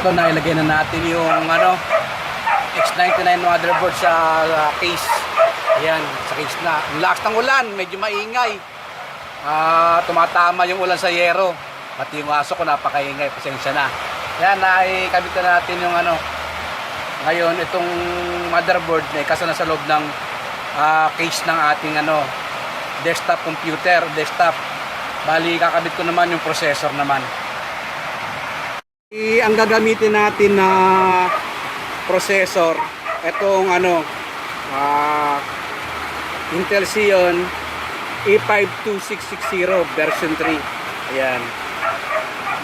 ito na ilagay na natin yung X99 motherboard sa case. Ayan, sa case na. Ang lakas ng ulan, medyo maingay. Tumatama yung ulan sa yero. Pati yung aso ko napakaingay, pasensya na. Ayan, naikabit na natin yung ngayon itong motherboard na ikasa na sa loob ng case ng ating desktop computer, desktop. Bali, kakabit ko naman yung processor naman. Ang gagamitin natin na processor, itong Intel Xeon E52660 version 3. Ayan.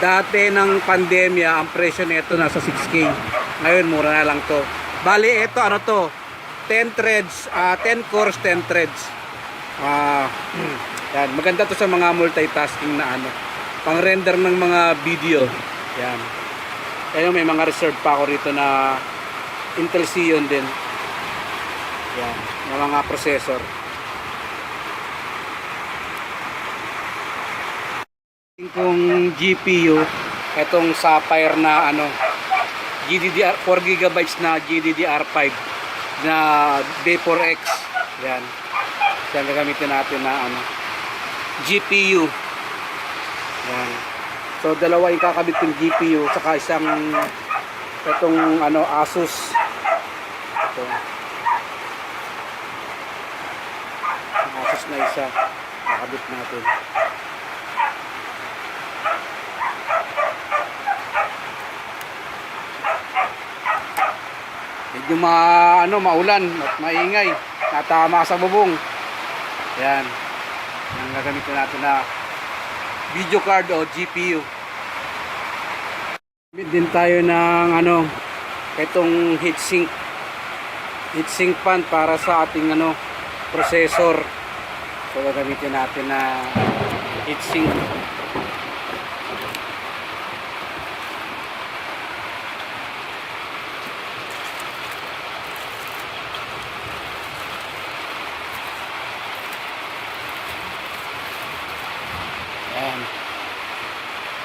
Dati ng pandemya, ang presyo nito nasa 6K. Ngayon, mura na lang to. Bali, ito, 10 threads, 10 cores, 10 threads. Yan. Maganda to sa mga multitasking na pang-render ng mga video. Yan. Ayun, may mga reserve pa ako rito na Intel Xeon din. Yan, na mga processor. Kung GPU, itong Sapphire na GDDR 4GB na GDDR5 na V4X. Yan. Yan gagamitin natin na GPU. Yan. So dalawa yung kakabit yung GPU saka isang itong Asus. Ito. Asus na isa kakabit natin. Medyo maulan at maingay, natama sa bubong. Yan. Ang gagamitin natin na video card o GPU. Gamit din tayo ng itong heatsink fan para sa ating processor. So gagamitin natin na heatsink. Ayan.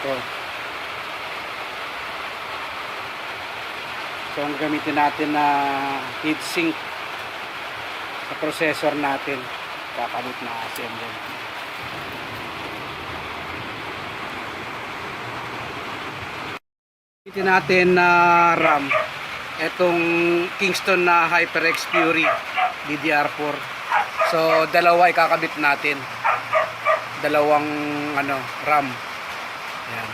Ito. So ang gamitin natin na heatsink sa processor natin, kakabit na assembly. Gamitin natin na RAM, itong Kingston na HyperX Fury DDR4. So dalawa ikakabit natin, dalawang RAM. Ayan.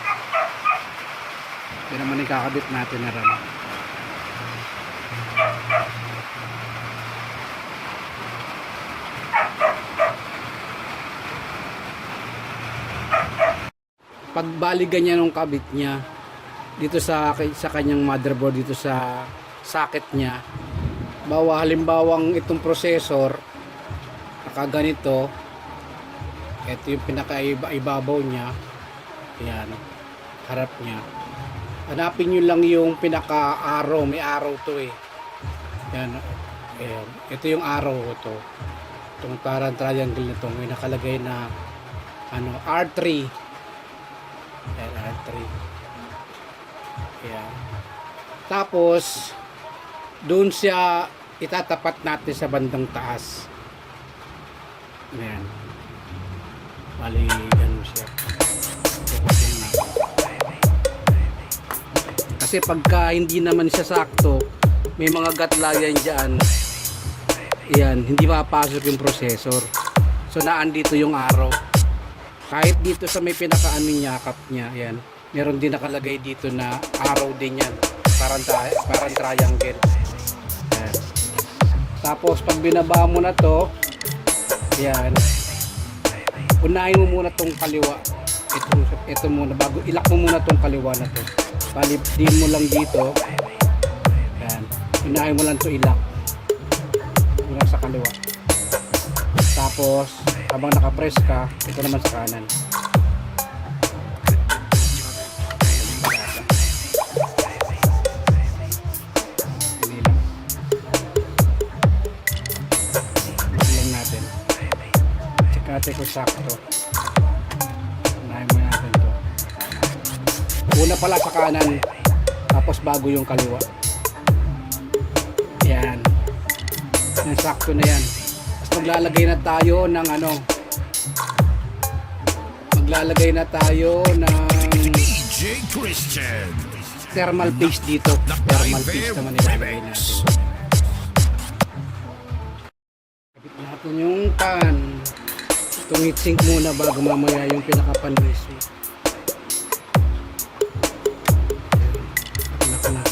Ito naman ikakabit natin na RAM. Pagbaligan niya ng kabit niya dito sa kanyang motherboard, dito sa socket niya, halimbawang itong processor nakaganito, ito yung pinakaibabaw niya, yan, harap niya, hanapin nyo lang yung pinaka-arrow, may arrow to yan, ayan. Ito yung arrow to, itong parang triangle na to, may nakalagay na R3. Ayan, R3. Ayan. Tapos doon siya itatapat natin sa bandang taas. Ayan. Bali, ganun siya. Kasi pagka hindi naman siya sakto, may mga gatlayan dyan. Ayan, hindi mapasok yung processor. So naandito yung arrow. Kahit dito sa may pinaka-yakap niya, ayan, meron din nakalagay dito na arrow din yan. Parang triangle. Ayan. Tapos pag binaba mo na to, ayan, unahin mo muna tong kaliwa. Ito muna, bago ilak mo muna tong kaliwa na to. Palipdin mo lang dito. Ayan, unahin mo lang to ilak. Muna sa kaliwa. Tapos habang nakapress ka, ito naman sa kanan. Ilang natin. Check natin kung sakto. Unahin mo natin to. Una pala sa kanan. tapos bago yung kaliwa. Yan. Yan, sakto na yan. Tapos maglalagay na tayo ng ano, maglalagay na tayo ng DJ Christian. thermal paste dito. Thermal paste naman ilalagay natin. Kapit natin yung pan. Itong heatsink muna bago mamaya yung pinaka-pan brace. Anak na.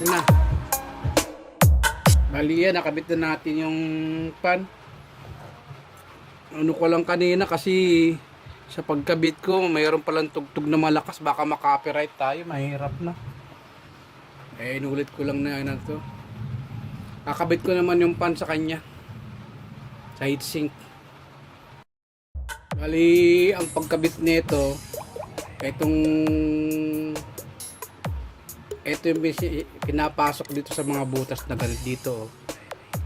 Na. Bali yan, nakabit na natin yung pan. Ano ko lang kanina kasi sa pagkabit ko mayroon palang tugtog na malakas, baka makopyright tayo, mahirap na. Inulit ko lang na to. Kakabit ko naman yung pan sa kanya, sa heatsink. Bali ang pagkabit nito, ito yung pinapasok dito sa mga butas na ganito dito, oh.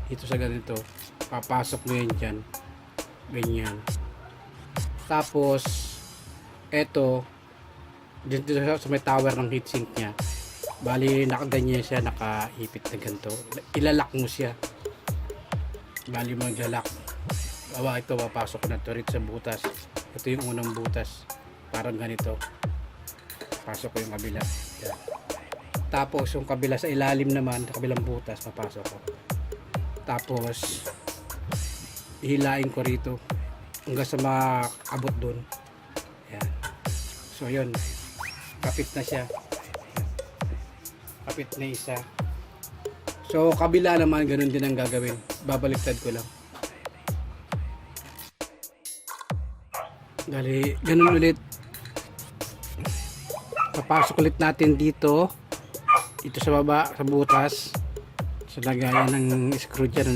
Dito sa ganito papasok mo yan dyan, ganyan. Tapos ito dito sa may tower ng heatsink nya, bali nakaganyan siya, nakaipit na ganito, ilalak mo siya. Bali maglalak, ito papasok na to rin sa butas. Ito yung unang butas, parang ganito, pasok ko yung kabila yan. Tapos yung kabila sa ilalim naman, sa kabilang butas, papasok ko. Tapos hihilain ko rito hanggang sa makabot dun. Ayan. So yun, kapit na siya. Kapit na isa. So kabila naman ganun din ang gagawin. Babaliktad ko lang. Dali, ganun ulit. Papasok ulit natin dito sa baba, sa butas, sa lagayan ng screw dyan,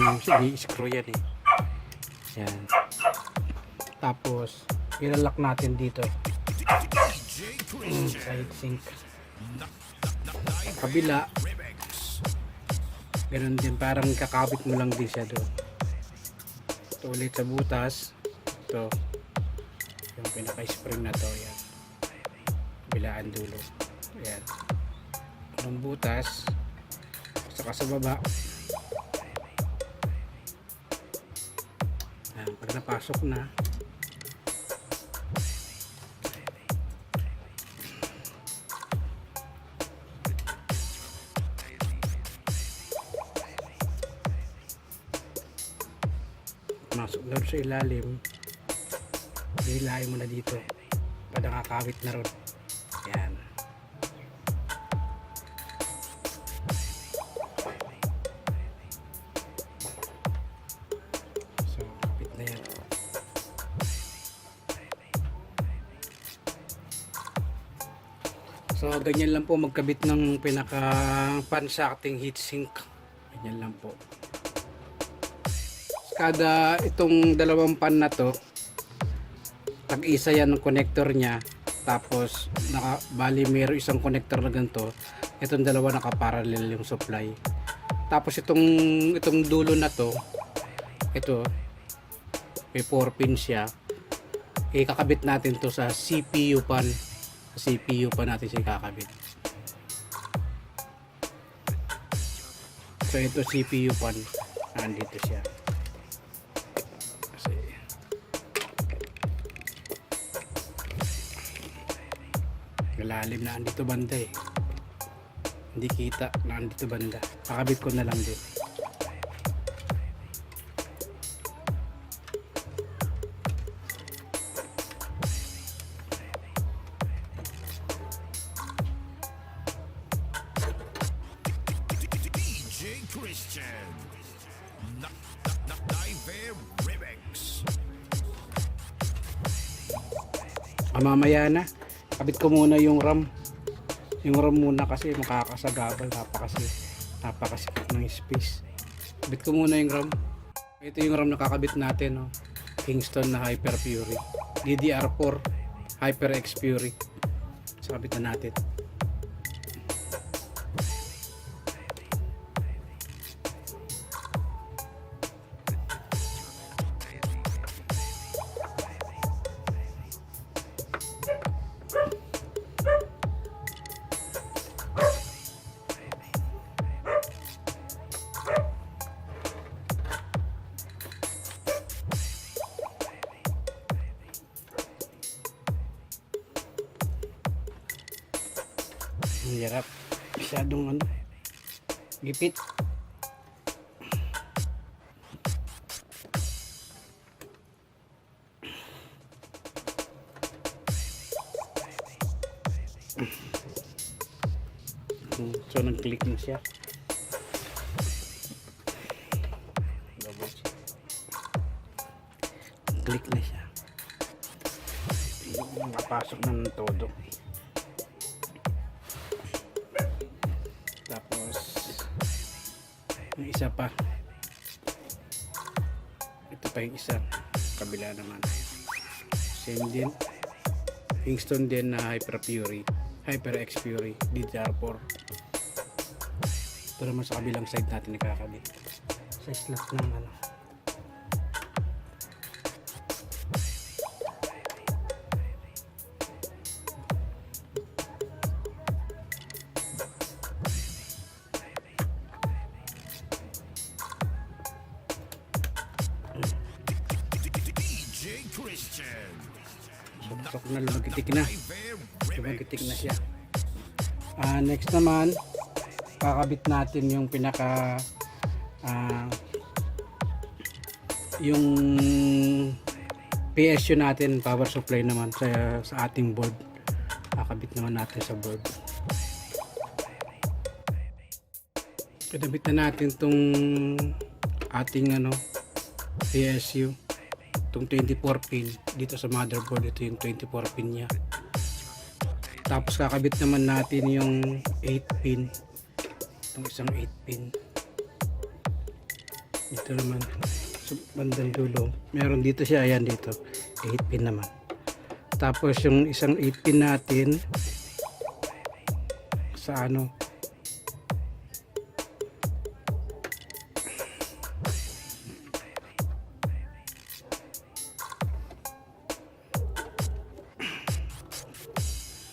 screw yan eh. Yan. Tapos ilalak natin dito sa heatsink. Kabila ganun din, parang kakabit mo lang din siya doon. Ito ulit sa butas, ito yung pinaka spring na to, yan, kabilaan dulo, yan ng butas, saka sa baba. Pag napasok na, masok doon sa ilalim, hihilahin mo na dito para nakakawit na ron. Yan. So ganyan lang po magkabit ng pinaka pan sa ating heatsink. Ganyan lang po. Kada itong dalawang pan na to, tag-isa yan ng connector niya. Tapos bali mayroon isang connector na ganito. Itong dalawa nakaparallel yung supply. Tapos itong dulo na to, ito may 4 pins siya. Kakabit natin to sa CPU pan. CPU pa natin siya kakabit. So ito CPU pan, nandito siya. Kasi Malalim na andito banda eh. Hindi kita na andito banda. Pakabit ko na lang din. DJ Christian. Nightmare Remix. Mamaya na. Kabit ko muna yung RAM. Yung RAM muna kasi makakasagabal. Napakasikip ng space. Kabit ko muna yung RAM. Ito yung RAM na kakabit natin. No? Kingston na Hyper Fury. DDR4 HyperX Fury. So kabit na natin. Ang hirap. Masyadong ano. Gipit. So nag-click na siya. Click na siya. Nakapasok na ng todo. Tapos yung isa pa. Ito pa yung isa. Kabila naman. Same din. Kingston din na Hyper Fury. HyperX Fury. DDR4. Ito naman sa kabilang side natin nakakabit. Sa slot ng ano. DJ Christian. Sok na lumagitik na. Lumagitik na siya. Next naman, kakabit natin yung pinaka yung PSU natin, power supply naman sa ating board. Kakabit naman natin sa board. Kinabit na natin tong ating ano PSU, itong 24 pin dito sa motherboard. Ito yung 24 pin nya. Tapos kakabit naman natin yung 8 pin, itong isang 8 pin dito naman sa bandang dulo. Meron dito siya, ayan dito 8 pin naman. Tapos yung isang 8 pin natin sa ano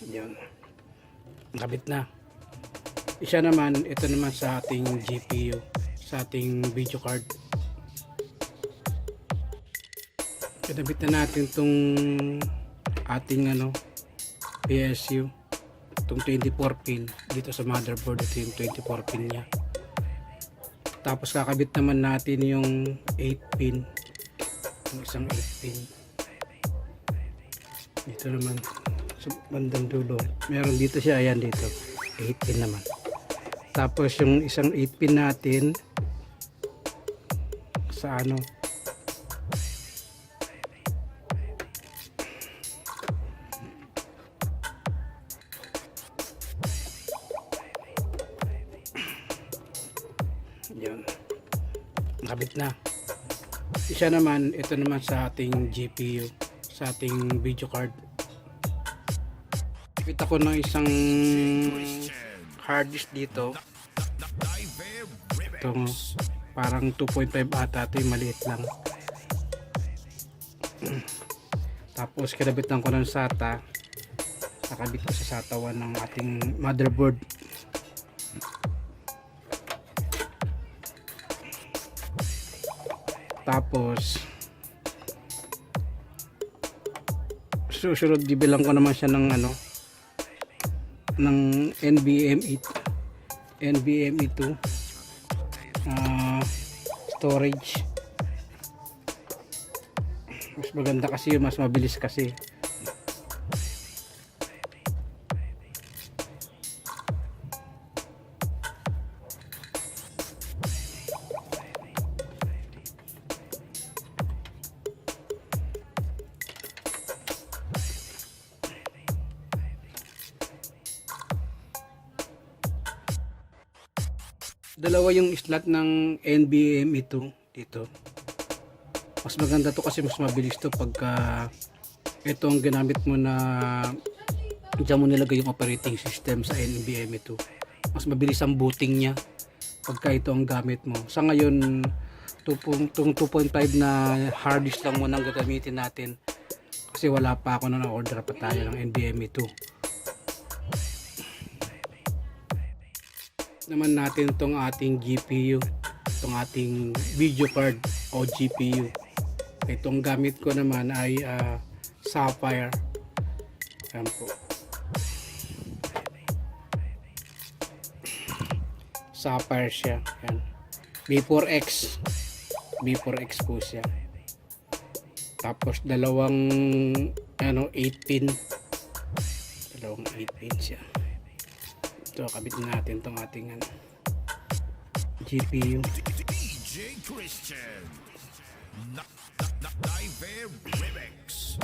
yun, nakabit na. Isa naman, ito naman sa ating GPU, sa ating video card. Kinabit na natin tong ating ano PSU, itong 24 pin dito sa motherboard. Ito yung 24 pin nya. Tapos kakabit naman natin yung 8 pin, yung isang 8 pin dito naman sa bandang dulo. Meron dito siya, ayan dito 8 pin naman. Tapos yung isang 8 pin natin sa ano yun, nakabit na. Isa naman, ito naman sa ating GPU, sa ating video card. Kita ko ng isang hard disk dito. Ito parang 2.5 ata, ito yung maliit lang. Tapos kinabitan ko ng SATA. Nakabit ko sa SATA 1 ng ating motherboard. Tapos susunod, bibilang ko naman siya ng ano ng NVMe 2 storage. Mas maganda kasi yun, mas mabilis kasi. Dalawa yung slot ng NVMe 2 dito. Mas maganda to kasi mas mabilis to pagka ito ang ginamit mo na diyan mo nilagay yung operating system sa NVMe 2. Mas mabilis ang booting niya pagka ito ang gamit mo. Sa ngayon 2.5 na hard disk lang muna ang gagamitin natin kasi wala pa ako na order pa tayo ng NVMe 2. Naman natin itong ating GPU, itong ating video card o GPU. Itong gamit ko naman ay Sapphire. Ayan po. Sapphire siya. Ayan. B4X po siya. Tapos dalawang 8 pin. Dalawang 8 pin siya. So, kabit natin itong ating GPU. DJ Christian. Naive Remix.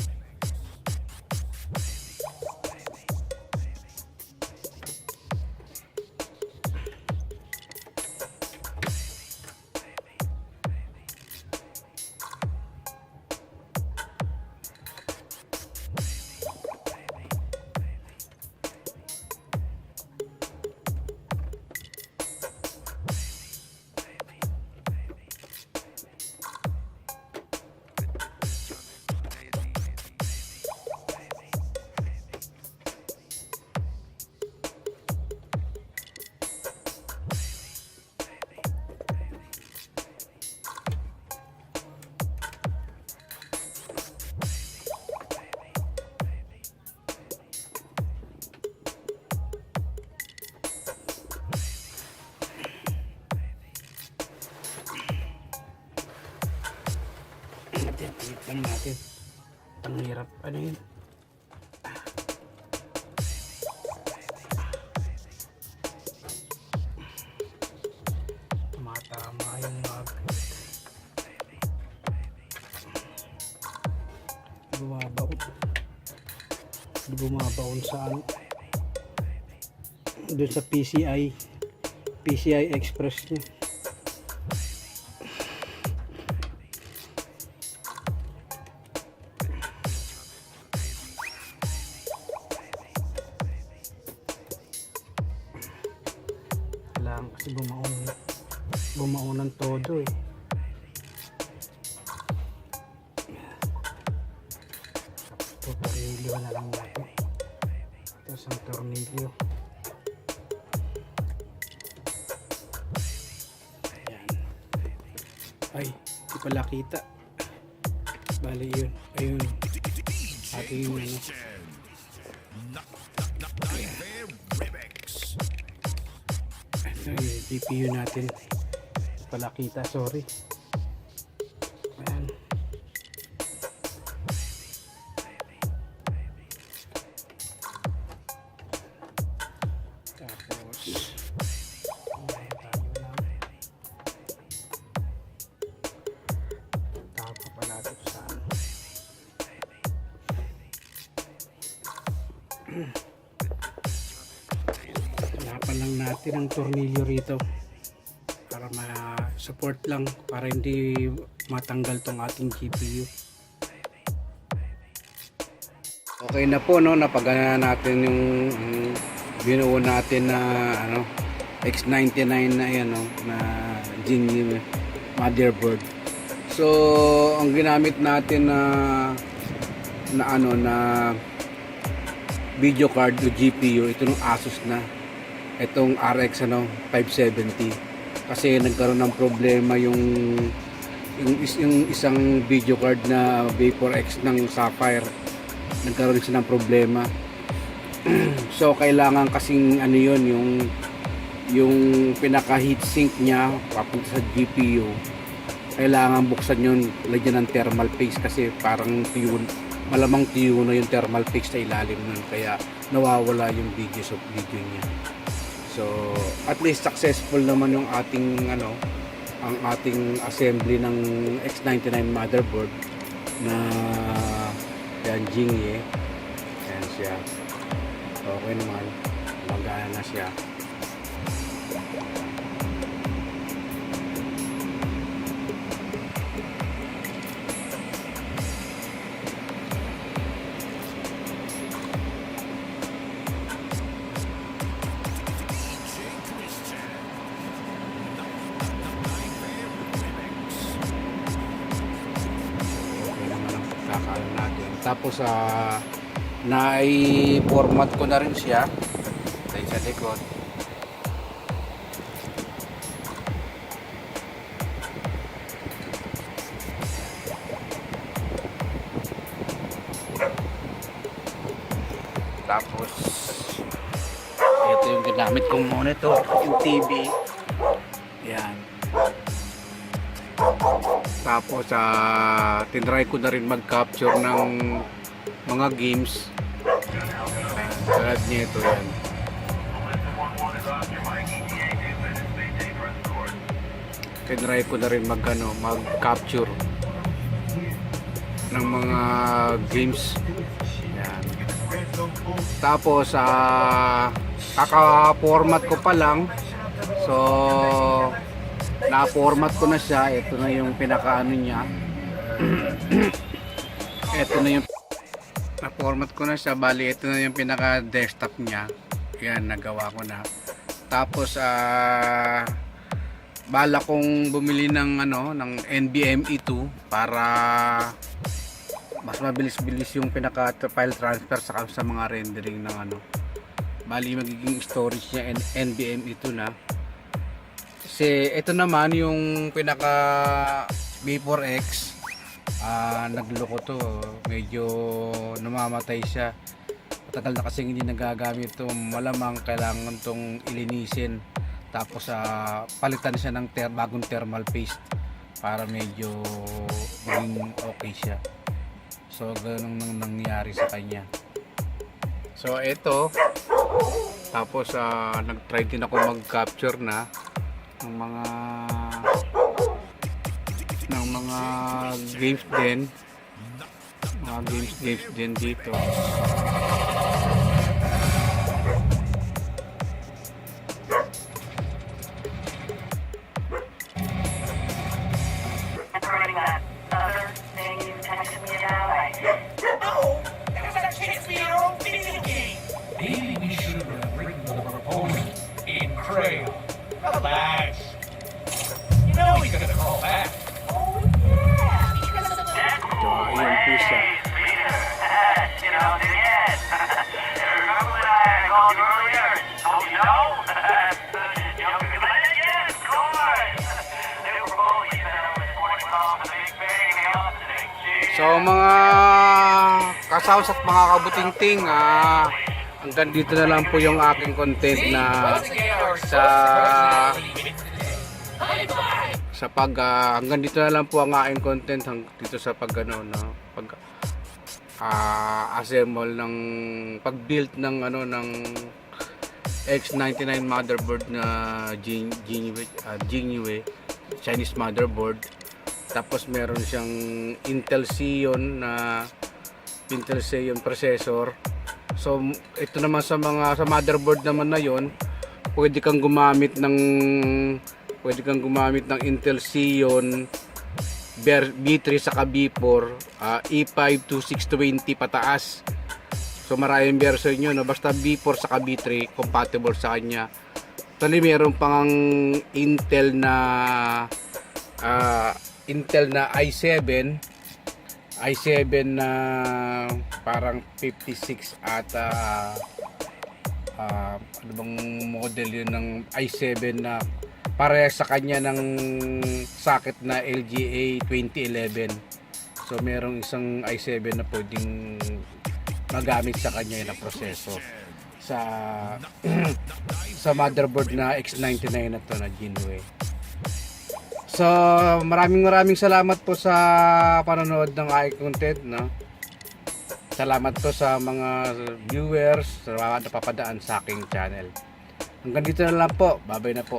Lang natin. Ang hirap. Ano yun? Tumatama yung bumabaon sa doon sa PCI Express niya. Kasi bumaunan todo eh. Ito tornilyo na lang natin. Tapos ang tornilyo. Ayan. Ay, hindi pala kita. Bali yun. Ayun. Ating GPU natin pala kita, sorry. Ayan. Tapos tapo pa natin sa hanapan lang natin ang tornilyo rito para ma-support lang, para hindi matanggal tong ating GPU. Okay na po, no, napagana natin yung binuo natin na X99 na yan, no, na Genie motherboard. So ang ginamit natin na video card o GPU, ito ng Asus na itong RX 570, kasi nagkaroon ng problema yung isang video card na V4X ng Sapphire, nagkaroon siya ng problema. So kailangan kasing ano yun, yung pinaka heatsink niya papunta sa GPU, kailangan buksan yun, lagyan ng thermal paste kasi parang malamang tuyo na yung thermal paste sa ilalim nun, kaya nawawala yung video niya. So at least successful naman yung ating ang ating assembly ng X99 motherboard na yan, Jingye. Yan siya. Okay naman, magana na siya. Okay naman ang pagkakaroon natin. Tapos na-format ko na rin siya tayo sa likod. Tapos ito yung ginamit kong monitor, yung TV. Yan. Tapos tinry ko na rin mag-capture ng mga games. Tulad nito yan. Tinry ko na rin mag-capture ng mga games. Yan. Tapos kaka-format ko pa lang. So na-format ko na siya. Ito na yung pinaka-ano niya. Ito na yung na-format ko na siya. Bali, ito na yung pinaka-desktop niya. Yan, nagawa ko na. Tapos bala kong bumili ng NVMe 2 para mas mabilis-bilis yung pinaka-file transfer sa mga rendering ng Bali, magiging storage niya NVMe 2 na. Kasi ito naman yung pinaka B4X, nagloko to, medyo namamatay siya. Matagal na kasi hindi nagagamit to, malamang kailangan tong ilinisin. Tapos palitan siya ng bagong thermal paste para medyo maging okay siya. So ganun nang nangyari sa kanya. So ito, tapos nag-try din ako mag-capture na ng mga games din, games din dito. Maybe we should have written the proposal in crayon. Relax. You know he's gonna call back. So ayun po siya. So mga kasaws at mga kabuting-ting, hanggang dito na lang po yung aking content na hanggang dito na lang po ang aking content dito sa assemble ng pag-build ng X99 motherboard na Jingye Chinese motherboard. Tapos meron siyang Intel Xeon processor. So ito naman sa motherboard naman na yon, pwede kang gumamit ng Intel Xeon B3 saka B4, E5 to 620 pataas. So maraming version yun, basta B4 saka B3 compatible sa kanya. Tali meron pang Intel na i7 na parang 56 ata, ano bang model yun ng i7 na parehas sa kanya ng socket na LGA 2011. So merong isang i7 na pwedeng magamit sa kanya na processor. sa sa motherboard na X99 na to na Genoa. So, maraming salamat po sa panonood ng aking content, no? Salamat po sa mga viewers sa mga napapadaan sa aking channel. Hanggang dito na lang po. Bye-bye na po.